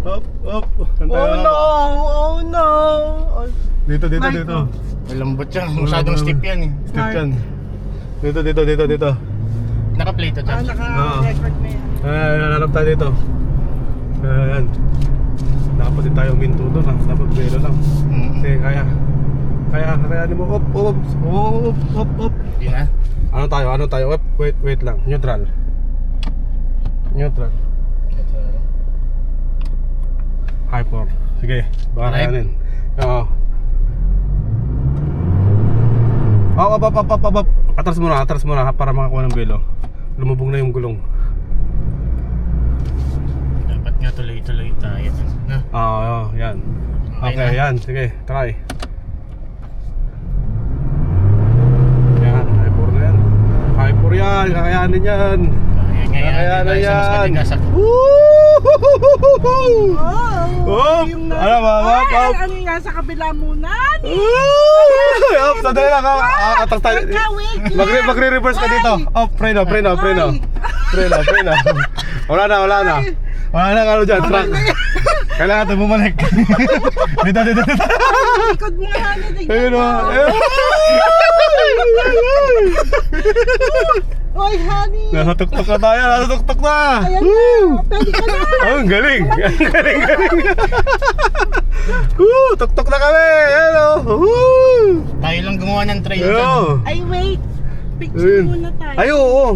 Up, up. Oh no! Oh no! Dito. Malambot yan. Masyadong stiff yan eh. Stiff yan. Dito. Naka-play to dyan. Naka-record na yan. Hanap tayo dito. Ayan. Dapat din tayo minto doon ha. Dapat belo lang. Kasi kaya mo. Up. Hindi na. Ano tayo? Up. Wait lang. Neutral. Hyper. Sige, baka kayanin. Oo. Up. Atras muna para makakuha ng belo. Lumubog na yung gulong. Dapat nga tuloy-tuloy tayo. Na? Oo, yan. Okay, yan. Sige, try. Yan, hyper na yan. Hyper yan, kakayanin yan. Kakayanin yan. Oh! Ano ba? Up. Ano yung nasa kabila muna? Up, sandali lang. Atras tayo. Magre-reverse ka dito. Up, pre na. Wala na. Wala na ano dyan, truck. Kailangan natin bumalik. Dito. Likod mo nga natin. Ayun o. Oy, honey. Nasa tuktok na tayo. Ayan na. Pwede ka na. Oh, ang galing. Tuktok na kami. Ayan o. Tayo lang gumawa ng trail Ayan dyan. o. Ay, wait. Picture muna tayo. Ay, oo.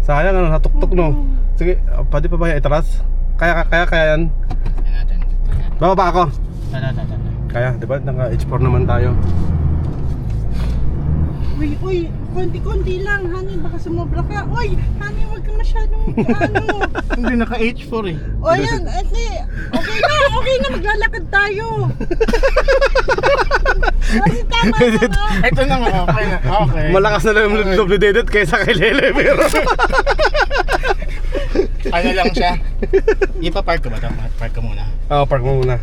Sayang ano, natuktok no. Sige, pwede pa ba yan itaras? Kaya yan. Yan natin. Bababa ako. Tara. Kaya, di ba? Naka-H4 naman tayo. Uy, konti-konti lang, honey. Baka sumobra ka. Uy, honey, wag ka masyadong Hindi naka-H4 eh. O yan, okay na, maglalakad tayo. Kasi tama na. Ito na nga, okay. Malakas na lang yung duplicated kaysa kay Lele, pero Ano lang siya. Ipa-park ko ba ito? Park ko muna. Oo, park mo muna.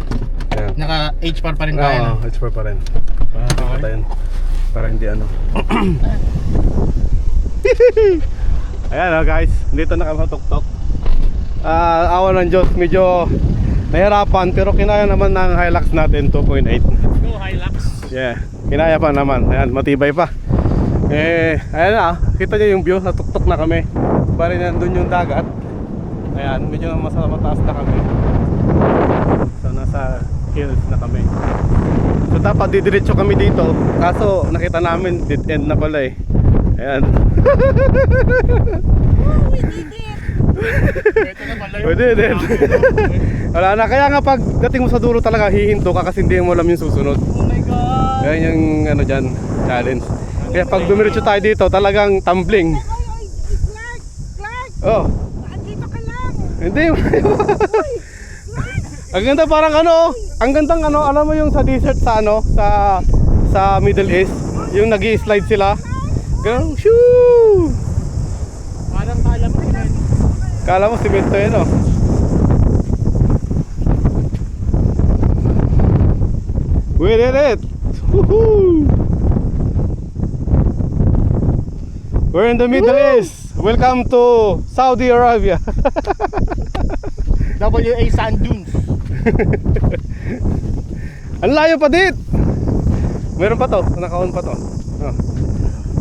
Ayan. Naka-H4 pa rin tayo. Oo, H4 pa rin. Para hindi ano. Ayan guys, dito na kami sa tuktok. Awa ng Diyos, medyo nahirapan pero kinaya naman ng Hilux natin 2.8. Go Hilux. Yeah, kinaya pa naman. Ayan, matibay pa. Ayan na, kita nyo yung view, sa tuktok na kami. Bari nandun yung dagat. Ayan, medyo mataas na kami. So nasa hills na kami. So dapat didiretso kami dito. Kaso nakita namin dead end na pala eh. Ayan. Pwede din. Wala na, kaya nga pag dating mo sa dulo talaga hihinto ka kasi hindi mo alam yung susunod. Oh my God. Ayan yung ano dyan, challenge. Kaya pag dumiretso tayo dito talagang tumbling. Clark. Oh, Andito ka lang. hindi. Ang ganda parang ano, ang gandang ano, alam mo yung sa desert sa ano, sa Middle East, yung nag-i-slide sila. Ganun, shoo! Parang kala mo yun. Kala mo simento yan oh. We did it! Woohoo! We're in the Middle East. Welcome to Saudi Arabia. WA Sand Dunes. Ang layo pa dit. Meron pa to, naka-on pa to. Oh.